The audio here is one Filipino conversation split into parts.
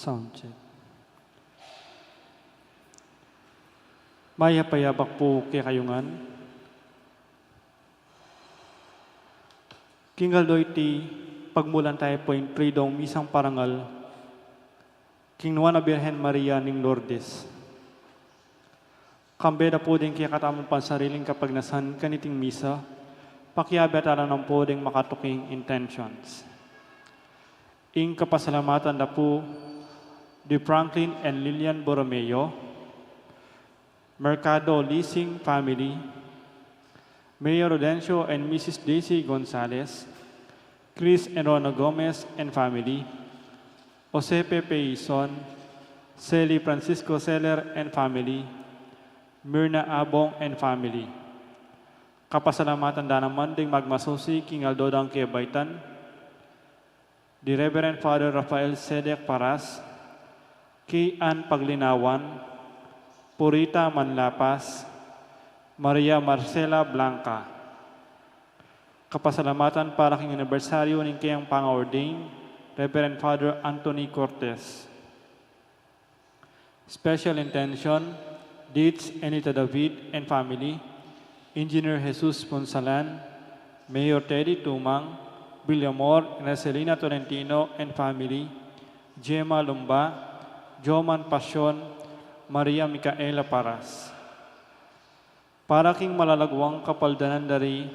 Sound check. Maya payabak po kay kayungan. Kingal doyti pagmulan tayo po yung tridong misang parangal Kingnuan na Birhen Maria ning Lourdes. Kambeda po din kaya katamang pansariling kapag nasan kaniting misa, pakiabetara ng po din makatuking intentions. Ing kapasalamatan na po di Franklin and Lilian Borromeo, Mercado Leasing Family, Mayor Rodencio and Mrs. Daisy Gonzalez, Chris and Rona Gomez and family, Josepe Peison, Celi Francisco Seller and family, Myrna Abong and family. Kapasalamatan da naman ding magmasusi king Aldodang Kebaitan, the Reverend Father Rafael Sedek Paras, Kay Ann Paglinawan, Purita Manlapas, Maria Marcela Blanca. Kapasalamatan para king anibersaryo ng kayang pang-ordain, Reverend Father Anthony Cortez. Special intention, Dietz Anita David and family, Engineer Jesus Ponsalan, Mayor Teddy Tumang, Villamor and Celina Tolentino and family, Gemma Lumba, Joman Pasyon, Maria Micaela Paras. Para king malalagwang kapaldanan dari,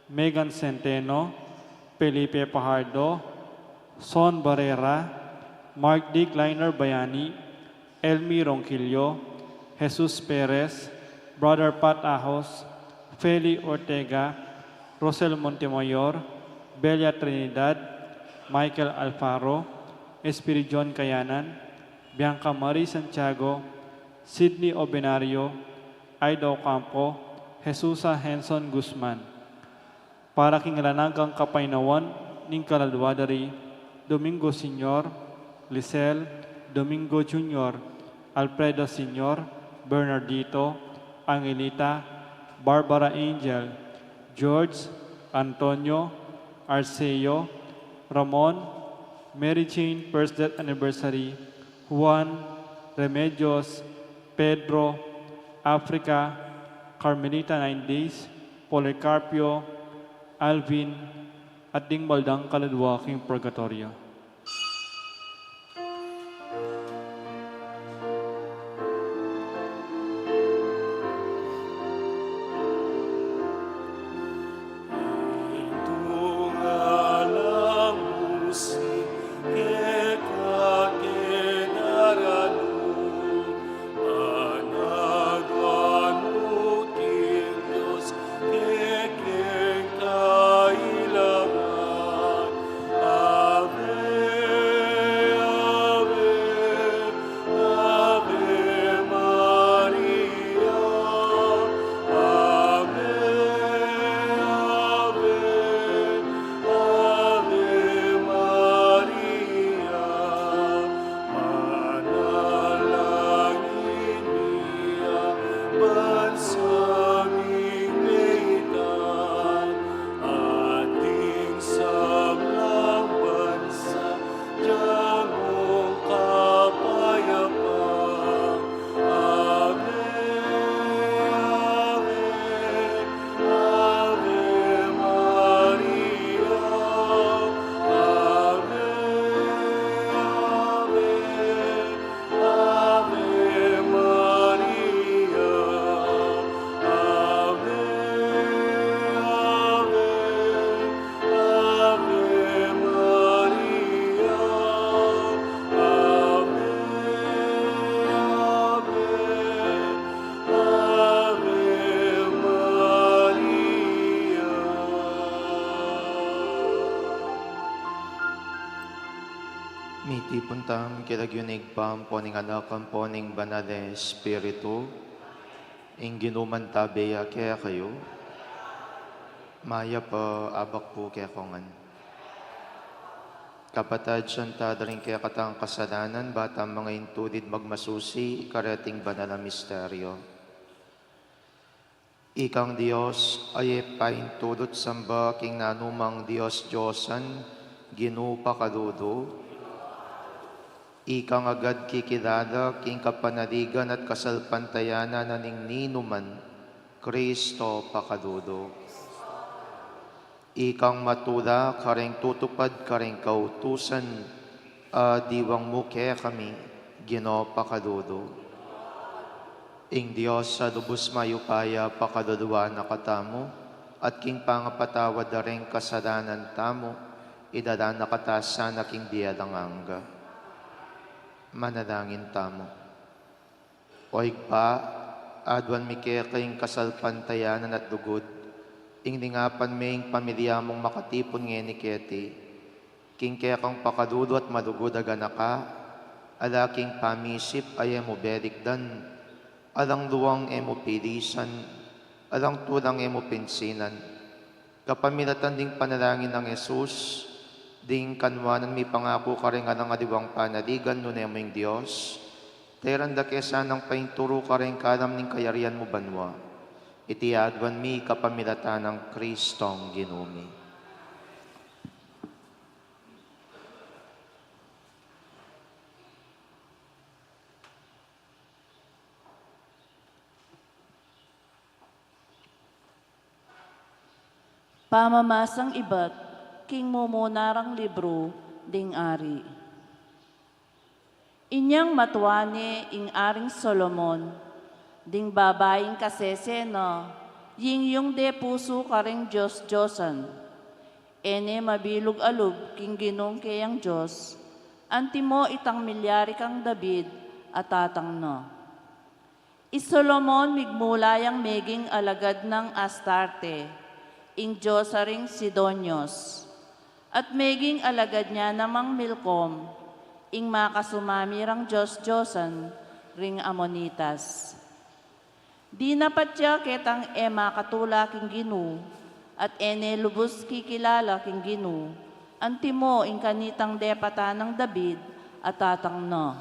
Megan Centeno, Felipe Pajardo, Son Barrera, Mark D. Kleiner Bayani, Elmi Ronquillo, Jesus Perez, Brother Pat Ahos, Feli Ortega, Rosel Montemayor, Belia Trinidad, Michael Alfaro, Espiridion Kayanan, Bianca Marie Santiago, Sidney Obenario, Aido Campo, Jesusa Henson Guzman. Para kingalanagang kapainawan ning kaladwadari, Domingo Senior, Lisel, Domingo Junior, Alfredo Senior, Bernardito, Angelita, Barbara Angel, George, Antonio, Arceo, Ramon, Mary Jane First Death Anniversary, Juan, Remedios, Pedro, Africa, Carmelita 9 Days, Policarpio, Alvin, at ding baldang kaladwaking purgatorio. Intam kiragyunig pam poning anakam poning banal espiritu. Ginuman tabeya kaya kayo. Maya pa abak po kaya kongan. Kapatad siyanta daring kaya katang kasalanan, batang mga intudid magmasusi, karating banal na misteryo. Ikang Diyos ay paintudot samba king nanumang Diyos Diyosan, ginupa kadudo. Ikang agad kikilala king kapanaligan at kasalpantayanan na ning ninuman, Kristo pakadudo. Ikang matula kareng tutupad kareng kautusan, diwang muke kami, Ginoo pakadudo. Ing Diyos sa lubos mayupaya pakadudwa na katamo, at king pangapatawad na rin kasalanan tamo, idala na katasa na king diadanganga. Manalangin tamo. Oig pa, adwan mi keng kasalpantayanan at dugod, ing ningapan ming pamilya mong makatipon ngeni keti, king kekang pakadudo at madugod aganaka, alaking pamisip ay emo berikdan, alang luwang emo pilisan, alang tulang emo pinsinan, kapamilatan ding panalangin ng Jesus, ding kanwanan mi pangako ka rin alang adiwang panaligan nun emo yung Diyos, teranda kesa ng painturo ka rin kalam ning kayarian mo banwa, itiadwan mi kapamilatan ng Kristong ginumi. Pamamasang ibat, king mumunarang libro, ding ari. Inyang matuane ing aring Solomon, ding babaeng kasesena, ying yung de puso karing Diyos-Diyosan. Ene mabilog alub king ginong kayang Diyos, antimo itang milyari kang David at tatang no. Solomon migmulayang meging alagad ng Astarte, ing Diyos ring Sidonios. At meging alagad niya namang Milcom, ing makasumamirang Diyos-Diyosan ring Amonitas. Di napatya ketang makatula king Ginu, at ene lubos kikilala king Ginu, antimo ing kanitang depata ng David at tatang no.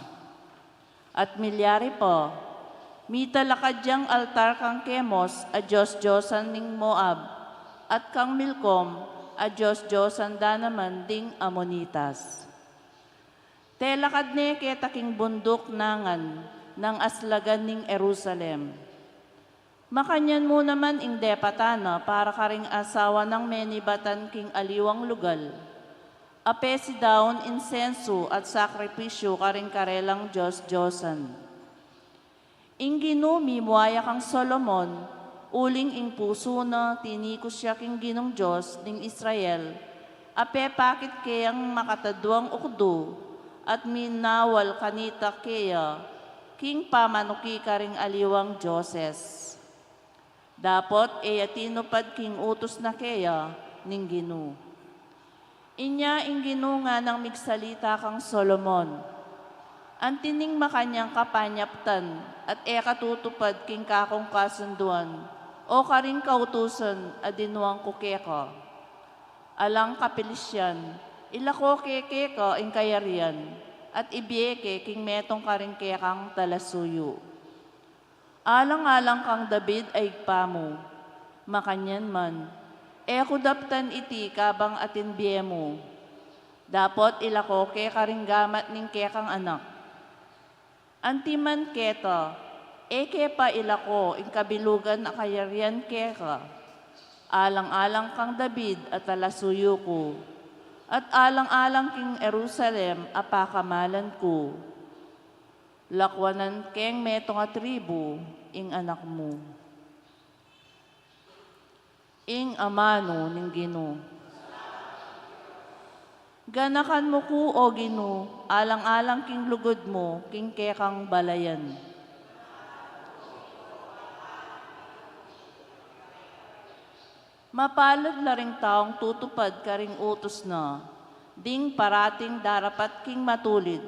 At milyari po, mitalakad diyang altar kang Kemos a Diyos-Diyosan ning Moab, at kang Milcom a Diyos-Diyosan da naman ding Amonitas. Telakad ne ketaking bundok nangan ng aslagan ning Jerusalem. Makanyan mo naman ing depatana para karing asawa ng menibatan king aliwang lugal. Ape si daon insenso at sakripisyo karing karelang Diyos-Diyosan. Ing ginumi muaya kang Solomon, uling ing puso na tinikos siya king ginong Diyos ning Israel, ape pakit kayang makatadwang ukdo, at minawal kanita kaya, king pamanuki karing aliwang Diyoses. Dapot tinupad king utos na kaya ning Ginu. Inya ing Ginu nga nang migsalita kang Solomon, antining makanyang kapanyaptan at katutupad king kakong kasunduan, o karing kautusan adinuang kukeka. Alang kapilisyan, ilako kekeka ing kayarian, at ibiyeke king metong karing kekang talasuyo. Alang-alang kang David ay pamo, makanyan man, kudaptan iti kabang atin biyemo. Dapot ilako karing gamat ning kekang anak. Antiman keta, eke pa ilako ing kabilugan na kayarian keka. Alang-alang kang David at talasuyo ko, at alang-alang king Jerusalem apakamalan ko. Lakwanan keng metong a tribu ing anak mo. Ing amano ning Ginu. Ganakan mo ko o Ginu, alang-alang king lugod mo, king kekang balayan. Mapalad na ring taong tutupad karing utos na, ding parating darapat king matulid,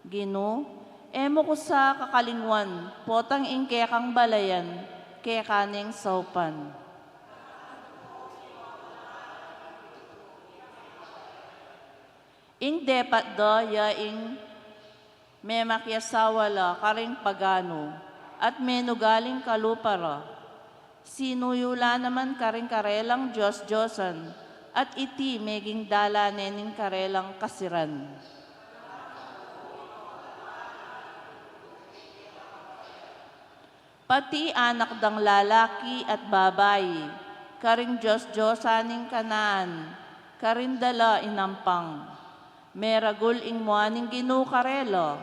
Gino, emo ko sa kakalingwan, potang ingkekang balayan, kekaneng saupan. Ing depat da ya ing memakyasawala karing pagano, at menugaling kalupara. Sinuyula naman karing karelang Diyos-Diyosan, at iti meging dalanen ning karelang kasiran. Pati anak dang lalaki at babayi, karing Diyos-Diyosaning kanaan, karing dala inampang. Meragul ing muaning ginukarelo,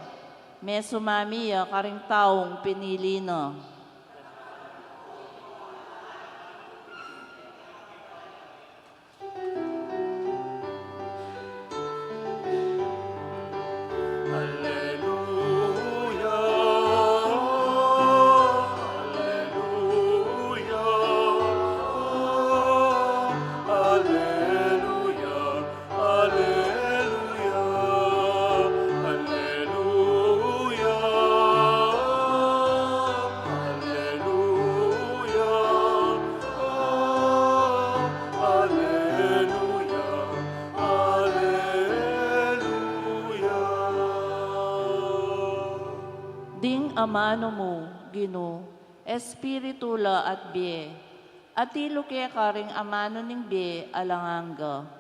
me sumamiya karing taong pinili na. Ding amano mo, Gino, espiritula at bie, at tilo kaya karing amano ning bie alanganga.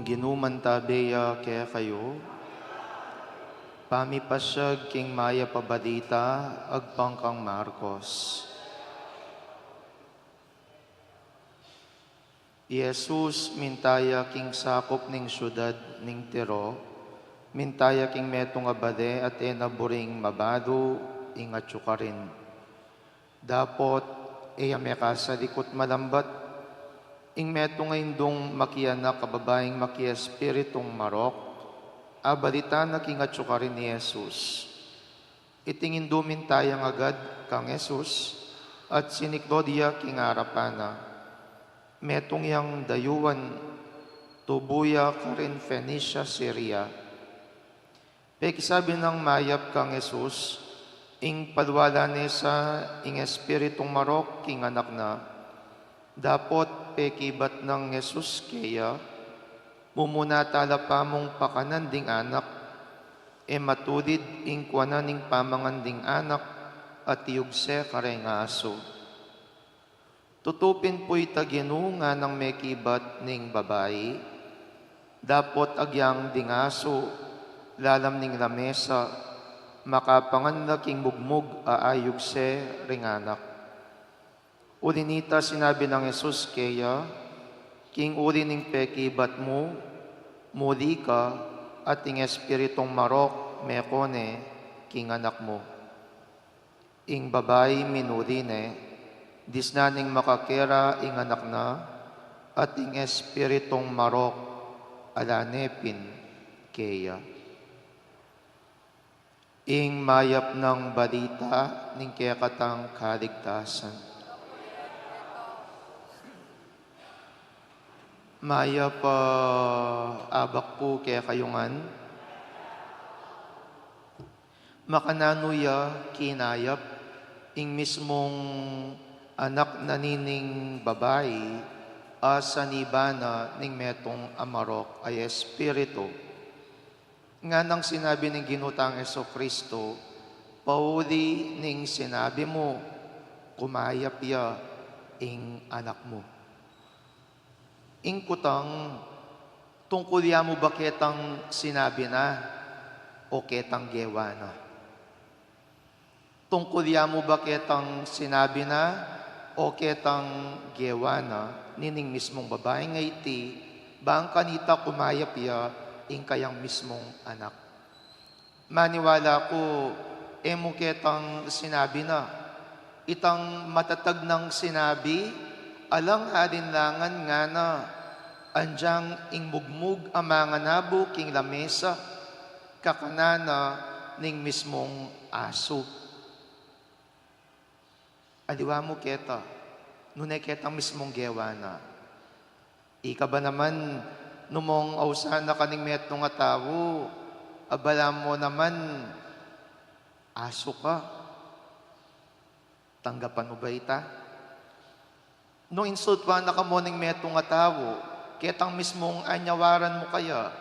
Ginumantabeya kaya kayo, pamipasyag king maya pabalita, agpangkang Marcos. Jesus mintaya king sakop ning syudad ning Tiro, mintaya king metong abade at enaburing mabado, ingat rin. Dapot, eyameka sa likot malambat, ing metong indong makianak kababaeng makia espiritong marok, abalita na kingatsuka rin ni Jesus. Itingin dumin tayang agad kang Jesus, at siniklodia king arapana. Metong yang dayuan, tubuya ka rin Phoenicia, Syria. Pekisabi ng mayap kang Jesus, ing palwala nesa ing espiritong marok king anak na. Dapot pekibat ng Jesus kaya, mumuna talapa mong pakanan ding anak, e matulid ing kwanan ning pamangan ding anak, at iugse kareng aso. Tutupin po'y taginu nga ng mekibat ning babae, dapot agyang ding aso, lalam ning lamesa, makapangan na king mugmug aayugse ring anak. Ulinita sinabi ng Jesus kaya, king uri ning pekibat mo, muli ka, at ing espiritong marok, mekone, king anak mo. Ing babae minurine, disnaning makakera ing anak na, at ing espiritong marok, alanepin, kaya. Ing mayap ng balita, ning kekatang kaligtasan. Maya pa abak po kaya kayungan. Makananuya kinayap ing mismong anak na nining babae asa nibana ning metong amarok ay espiritu. Nga nang sinabi ng ginutang Jesucristo, pauli ning sinabi mo, kumayap ya ing anak mo. Ingkutang, tungkol ya mo ba ketang sinabi na o ketang gewa na? Tungkol ya mo ba ketang sinabi na o ketang gewana, nining mismong babae nga iti, bang kanita kumayapya, ing kayang mismong anak. Maniwala ko, emo ketang sinabi na, itang matatag ng sinabi, alang alinlangan nga na, anjang ing mugmug amanga nabo king lamesa, kakanana ning mismong aso. Aliwa mo keta, nunay ketang mismong gewana. Ika ba naman, numong ausana kaning metno nga tao, abala mo naman, aso ka. Tanggapan mo ba ita? Nung insultwa na ka mo ning metno nga tao, ketang mismong anyawaran mo kaya,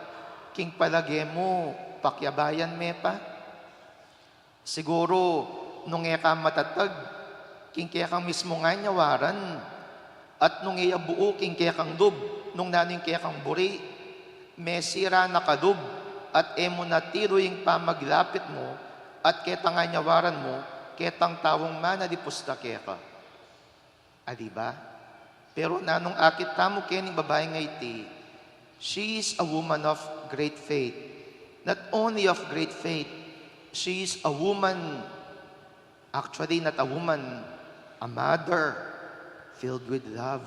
king palage mo, pakyabayan me pa. Siguro, nung eka matatag, king kaya kang mismo nga nyawaran, at nung iya buo king kaya kang dub, nung naning kaya kang buri, mesira na kadub, at emo na tiro yung pamaglapit mo, at ketang nga nyawaran mo, ketang tawong manalipusta kaya ka. Adiba? Pero nanong akit tamo kening babae nga iti, she is a woman of great faith. Not only of great faith, she is a woman, actually not a woman, a mother filled with love.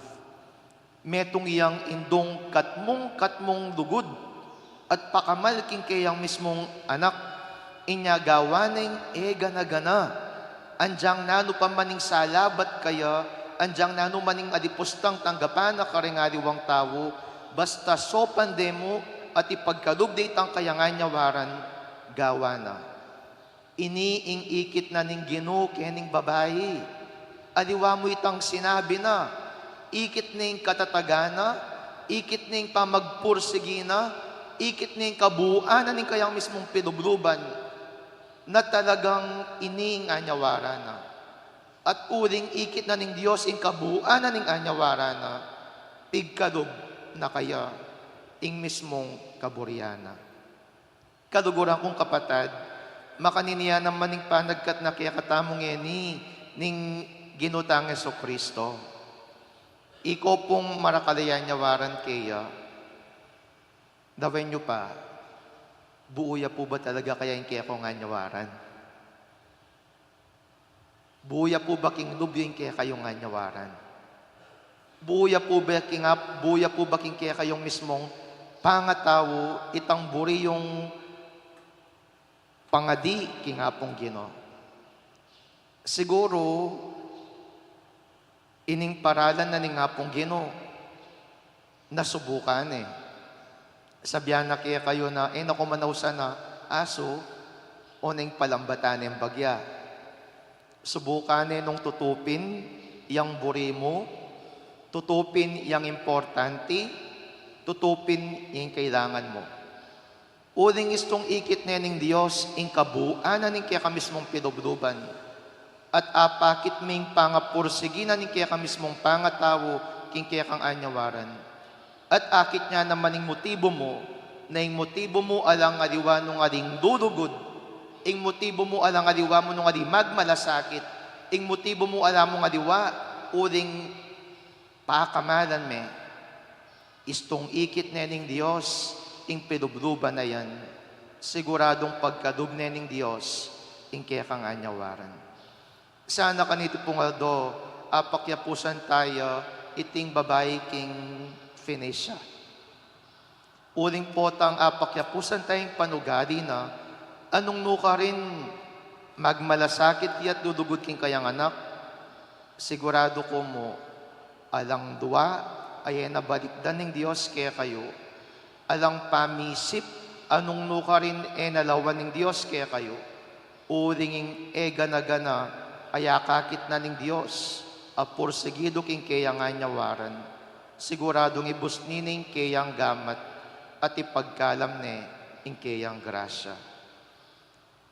Metong iyang indong katmong dugod at pakamalking kayang mismong anak, inyagawaning gana-gana. Anjang nano pa maning salabat kaya, anjang nano maning adipustang tanggapan na karingaliwang tao, basta so pandemo at ipagkalugdate ang kayangan nyawaran, gawa na. Iniing ikit na ning Ginoo kening babae. Aliwa mo itang sinabi na, ikit ning katatagana, ikit ning pamagpursigina, ikit ning kabuuan na ning kayang mismong pinubluban, na talagang iniing anyawaran na. At uling ikit na ning Diyos ing kabuuan na ning anyawaran na, pigkalog na kaya ing mismong kaburiana. Kaluguran kong kapatad, makaniniya naman ning panagkat na kaya katamong ning ginutang Yesu Kristo. Iko pong marakalayan nyawaran kaya, dawin nyo pa, buuya po ba talaga kaya yung kaya ko nga nyawaran? Buuya po ba king lubyo yung kaya kayong nga nyawaran? Buuya po ba king kaya kayong mismong pangatawo, itang buri yung pangadi kingapong Ginoo. Siguro, ining paralan na ning ngapong Ginoo, nasubukan Sabihan na kaya kayo na, naku manawsa na aso, o ning palambatan ng bagya. Subukan nung tutupin, yang buri mo, tutupin yang importante, tutupin yung kailangan mo. Uling istong ikit na ning Diyos, ing kabuuan na ning kaya kamismong pinubluban. At apakit ming pangapursiginan ning kaya kamismong pangatawo, king kaya kang anyawaran. At akit niya naman ing motibo mo, na ing motibo mo alang aliwa nung aling dudugod, ing motibo mo alang aliwa mo nung aling magmalasakit, ing motibo mo alam mo aliwa, uling pakamalan me, istong ikit na ning Diyos, ing pinubluban na yan, siguradong pagkadub na ning Diyos, ing kaya kang anyawaran. Sana kanito pong aldo, apakyapusan tayo, iting babae king Phoenicia. Uling potang apakyapusan tayong panugali na, anong nuka rin magmalasakit at dudugod king kayang anak, sigurado ko mo, alang dua, ay nabalikdan ng Diyos kaya kayo, alang pamisip, anong nuka rin nalawan ng Diyos kaya kayo, ulinging gana-gana, ayakakit na ng Diyos, apursigido king kayang anyawaran, siguradong ibusnining kayang gamat, at ipagkalam ne, ing kayang grasya.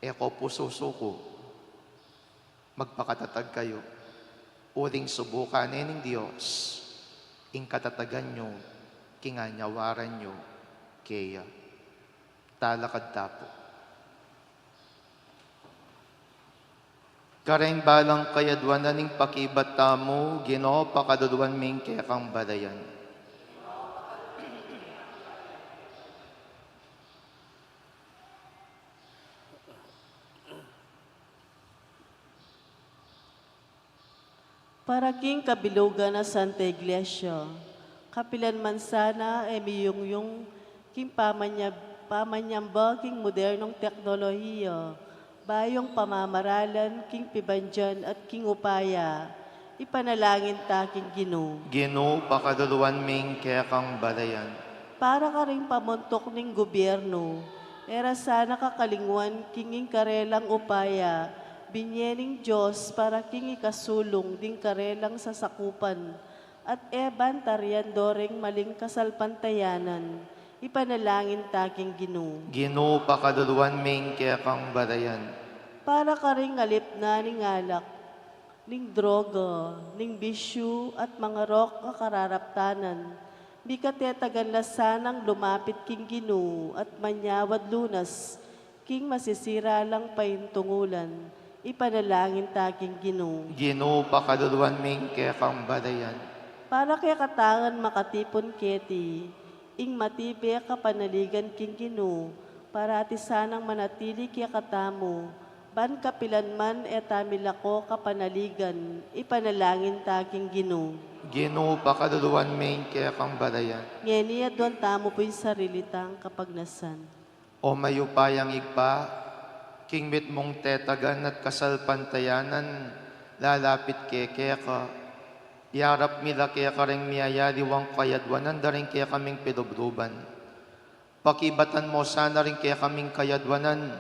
Eko po susuko, magpakatatag kayo, uling subukan ng Diyos, ing katatagan nyo, king anyawaran nyo, kaya talakad tapo. Kareng balang kayadwanan ning pakibat tamo, Ginoo pakaduluan ming kekang balayan. Para king kabilugan na Santa Iglesia, kapilan man sana emiyong king pamanyamba king modernong teknolohiya, bayong pamamaralan king pibandyan at king upaya, ipanalangin taking Ginoo. Ginoo pakaduluan ming kekang balayan. Para ka rin pamuntok ning gobyerno, era sana kakalingwan kinging karelang upaya, binyening Diyos para king ikasulong ding karelang sasakupan, at eban tarian doreng maling kasalpantayanan, ipanalangin taking Ginoo. Ginoo pakaduluan ming kekang balayan. Para ka rin alip na ning alak, ning droga, ning bisyo at mga rok kakararaptanan, di ka tetagan lasanang lumapit king Ginoo at manyawad lunas, king masisira lang paintungulan, ipanalangin taking Ginoo. Ginoo pakaduluan ming kekang balayan. Para kaya katangan makatipon keti, ing matibe ka panaligan king Ginoo, para ati sanang manatili kaya katamo, ban kapilan man etamilako kapanaligan, ipanalangin taking Ginoo. Ginoo pakaduluan ming kekang balayan. Ngeniya doon tamo po'y sarilitang kapagnasan. O mayupayang igpa, king mit mong tetagan at kasalpantayanan, lalapit keka, yarap mila keka ring miyayaliwang kayadwanan, daring kaya kaming pilubluban. Pakibatan mo sana rin kaya kaming kayadwanan,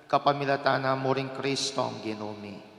kapamilatana mo ring Kristong Ginumi.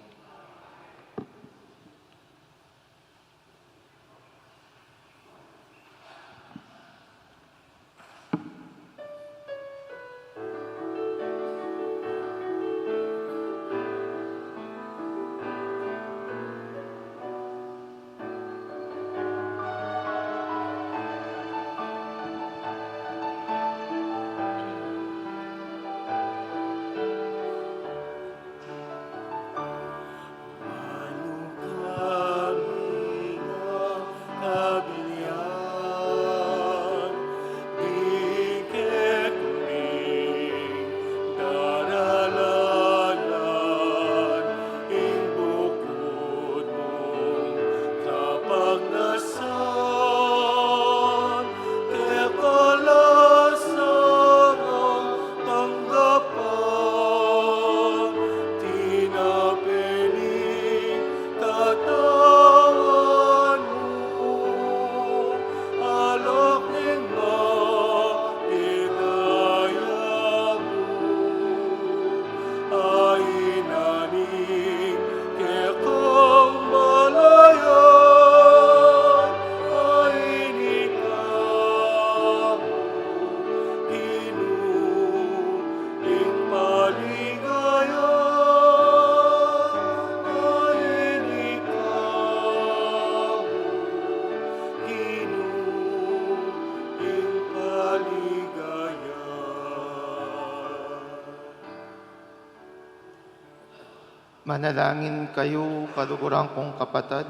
Manalangin kayo, kaluguran kong kapatid,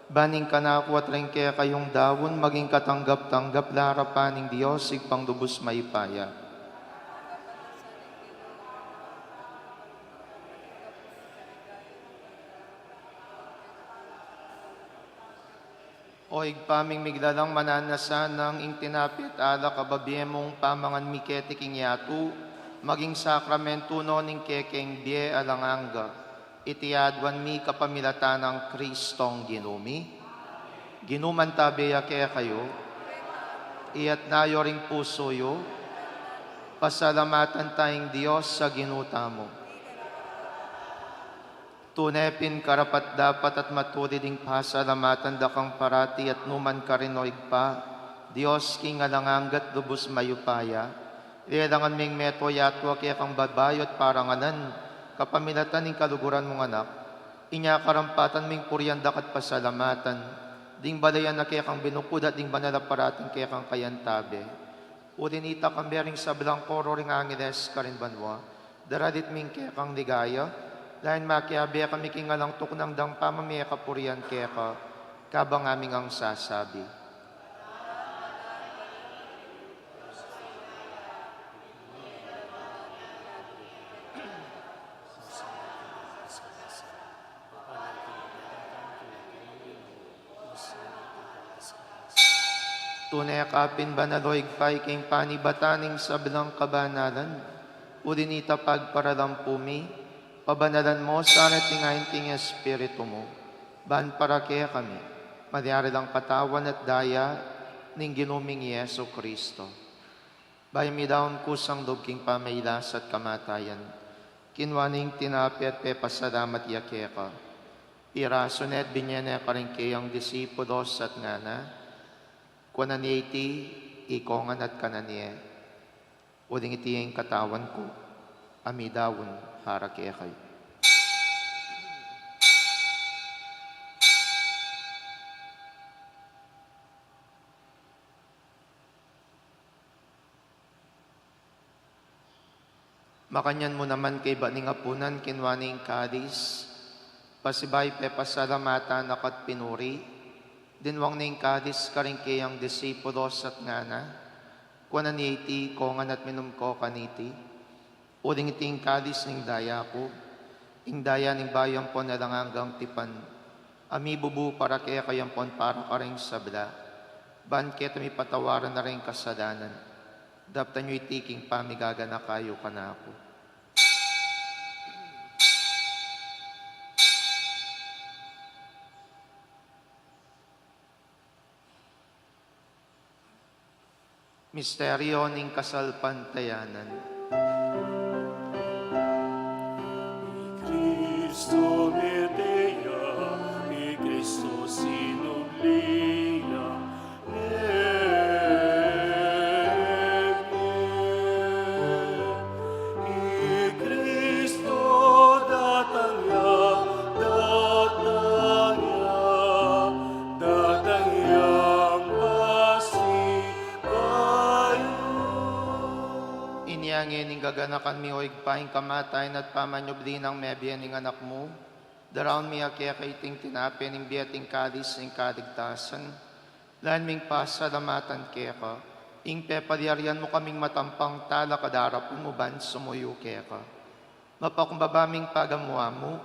baning kanaku at rin kaya kayong dawon, maging katanggap-tanggap larapaning Diyos, sigpang lubos maipaya. O igpaming miglalang mananasan ng intinapit ala kababiemong pamangan miketi king yatu, maging sakramento no ning kekeng die alanganga. Itiadwan mi kapamilatan ng Kristong Ginumi. Ginuman tabeya kaya kayo, iyat nayo ring puso yo, pasalamatan tayong Diyos sa ginuta mo. Tunepin karapat dapat at matuli ding pasalamatan dakang parati at numan karinoig pa, Diyos king alanganggat lubos mayupaya, iyalangan ming meto yatwa kaya kang babayot paranganan, kapamilatan ng kaluguran mong anak, inya karampatan ming puryandak at pasalamatan, ding balayan na kaya kang binukod at ding banalaparating kaya kang kayantabe. Ulinita kang bering sa blangkoro ring angeles karin banwa, daradit ming kaya kang ligaya, Lain makiabe kami kingalang tuknang dang pamamaya kapurian keka, kabang aming ang sasabi. Tunay akapin banaloig pay king panibataning sablang kabanalan. Udinita pagparalampumi, pabanalan mo sa natingayin king espiritu mo. Ban para kaya kami, madiyari lang katawan at daya, ning ginuming Yeso Kristo. Bayami daon kusang dugking pamaylas at kamatayan, kinwaning tinapi at pepasalamat yakeka. Piraso net binyene karingkayang disipulos at ngana, kunaniti, ikongan at kananie, uling iti ang katawan ko, amidawon para kaya kayo. Makanyan mo naman kay baning apunan, kinwaning kadis, pasibay pepasalamatan akat pinuri, dinwang ning kadis karingkayang disipulos at ngana, kunan ni iti kongan at minum ko kaniti, uling iting kadis ning daya ko, ing daya ning bayang po na lang hanggang tipan, ami bubu para kaya kayang pon para karing sabla, ban kaya mi patawaran na rin kasadanan, daptan nyo itiking pamigaga na kayo ka na ako. Misteryo ning kasalpantayanan. Cristo metea, i Cristo sinublia, i Cristo datangya, datangyang pasti kayo. Inyangin ning gaganakan mi oig paing kamatayan at pamanyobli ng mebian ning anak mo. Daraon mi akya kay ting tinapin ning biyating kadis ning kaligtasan. Lan ming pasalamatan keka. Ing pepalyarian mo kaming matampang tala kadarap umuban sumuyo keka. Mapakumbabaming pagamuha mo.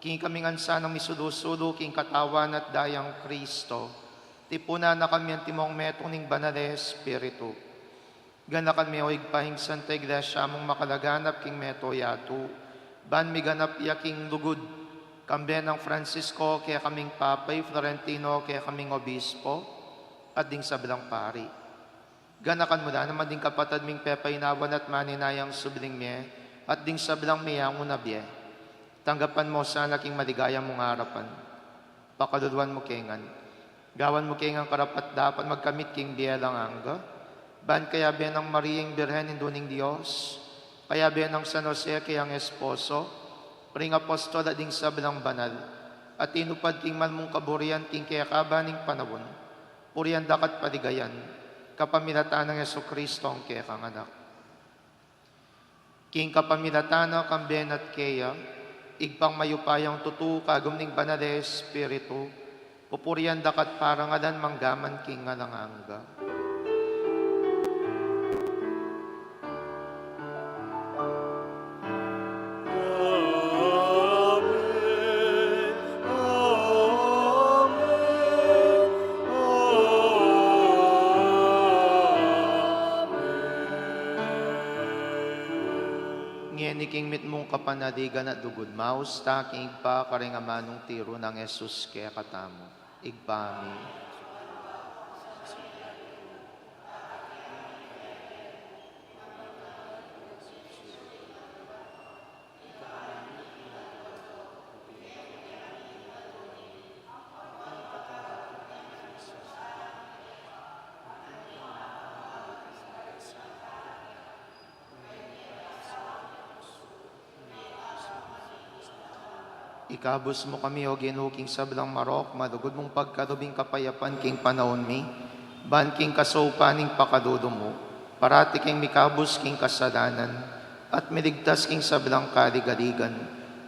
King kaming ansanang misulo-sulo king katawan at dayang Kristo. Tipuna na kami ang timong metong ning banal Espiritu. Ganakan mi oig pahing Santa Iglesia mong makalaganap king meto yatu. Ban mi ganap yaking lugod. Kambiyan ng Francisco kaya kaming Papay, Florentino kaya kaming Obispo, at ding sabilang pari. Ganakan mo na naman ding kapatad ming pepaynawan at maninayang subling miye, at ding sabilang miyang unabye. Tanggapan mo sana king maligayang mong harapan. Pakaluluan mo kengan. Gawan mo kengan karapat dapat magkamit king bielang angga. Ban kaya biyan ng Mariang Birhen induning Diyos, kaya biyan ng San Jose kayang esposo, ring apostol at ding sabilang banal, at inupad king man mong kaburian king kaya kabaning panawon, purian dakat paligayan, kapamilatan ng Jesucristo ang kaya kang anak. King kapamilatan ng kambiyan at kaya, igpang mayupayang tutu kagum ning banal Espiritu, pupurian dakat parangalan manggaman king ngalanganga. King mit mong kapanadigan at dugod maus, taking igpa karing amanong tiro ng Jesus kaya katamo. Igpami. Ikabos mo kami o ginuking sablang marok, madugod mong pagkadubing kapayapan king panahon mi, ban king kasaupaning pakadudo mo, parati king mikabos king kasalanan, at miligtas king sablang kaligaligan,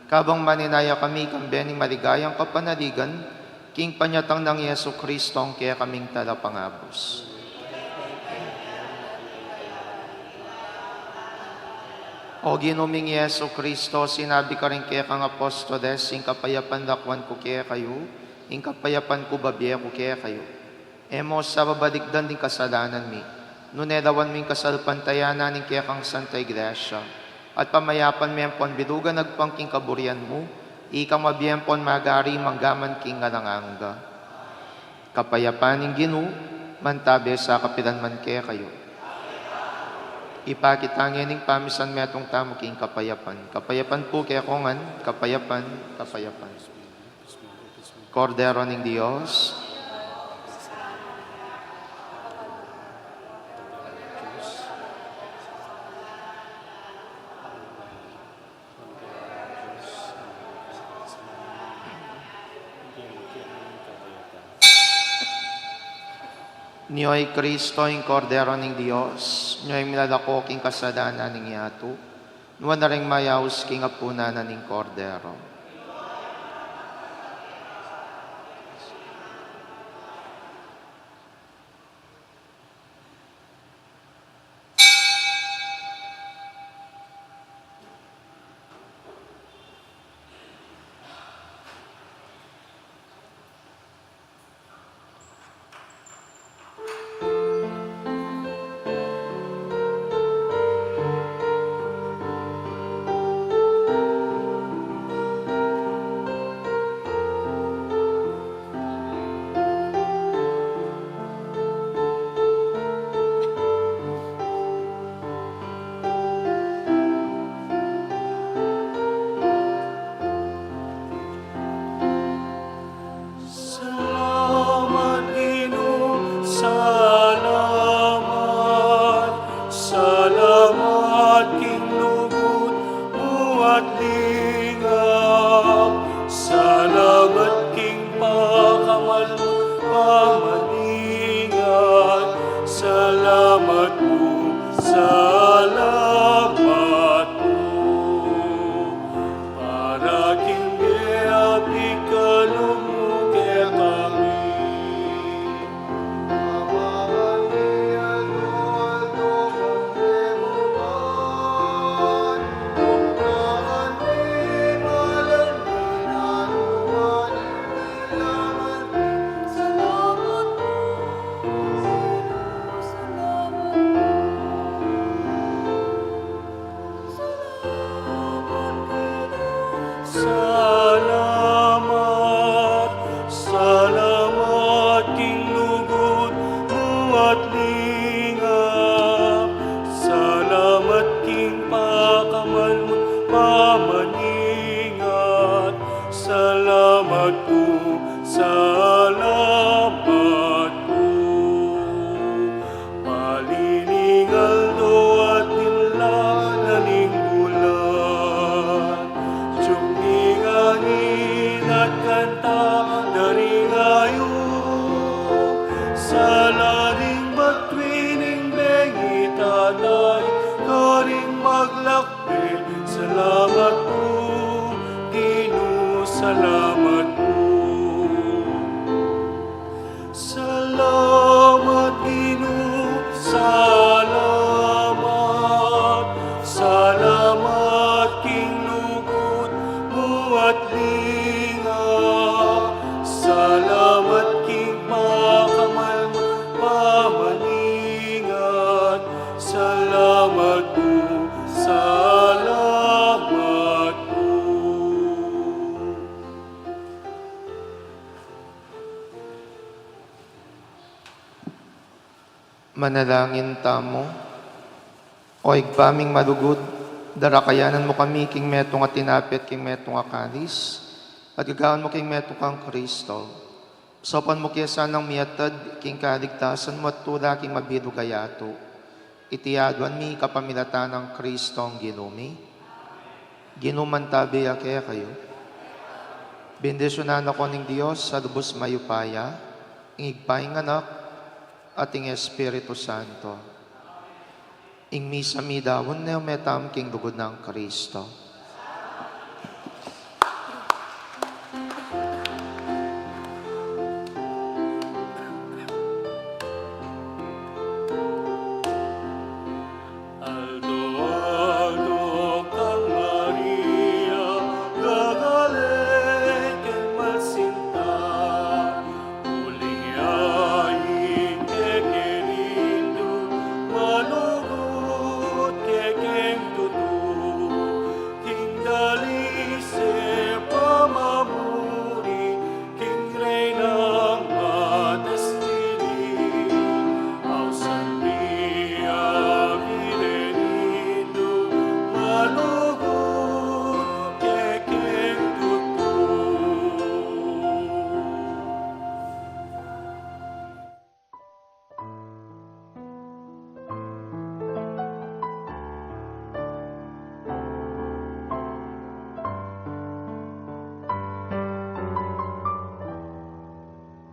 Kabang maninaya kami kang bening maligayang kapanaligan, king panyatang ng Yesu Kristo ang kaya kaming talapangabos. O ginuming Yesu Kristo, sinabi ka rin kaya kang apostoles, ing kapayapan lakwan ko kaya kayo, ing kapayapan ko babiya ko kaya kayo. Emo sa babalikdan din kasalanan mi, nunelawan ming kasalpantayanan ing kaya kang Santa Iglesia, at pamayapan mi ang bilugan nagpangking kaburian mo, ikang mabiyempon magari manggaman king ngalanganga. Kapayapan ing Ginu, mantabi sa kapilanman kaya kayo. Ipakitangin ning pamisan metong tamo king kapayapan. Kapayapan po kaya kongan, kapayapan, kapayapan. Kordero ning Dios, Niyo'y Kristo, yung Kordero ng Diyos, niyo'y milalako king kasadanan ng yato, nuwan na rin mayaws king apunanan ng Kordero. Salamat, Ginoo, salamat. Salamat, King lugod mo at lingap. Salamat, King pakamal mo pamalingat. Salamat po, salamat po. Para King Beapi kalumog kaya kami. Salamat, salamat, King lugod mo at lingap. Salamat, King pakamal mo pamaningat. Salamat po, salamat po. Palilingal do at nilaning bulan. Jumingangin at kanta dari ngayon. Sa laring batwining bengi tatay, karing maglakbay. Salamat po, Ginoo, salamat po. Salamat, Ginoo, salamat. Salamat, King lugod mo at lingap. Salamat, King pakamal mo pamaningat. Salamat po, salamat po. Manalangin tamo, o igpaming malugod, darakayanan mo kami king metong at tinapit king metong akalis, at gagawan mo king metong kang Kristo. Sopan mo kiyasan ng miyatad king kaligtasan mo at tula king mabido gayato. Itiyaduan mi kapamilatan ng Kristo ang ginumi. Ginumantabi kaya kayo. Bendisyonan ako ng Diyos sa lubos mayupaya, ingigpaing anak, ating Espiritu Santo. Ing misa mi dawon na metam king lugod ng Kristo.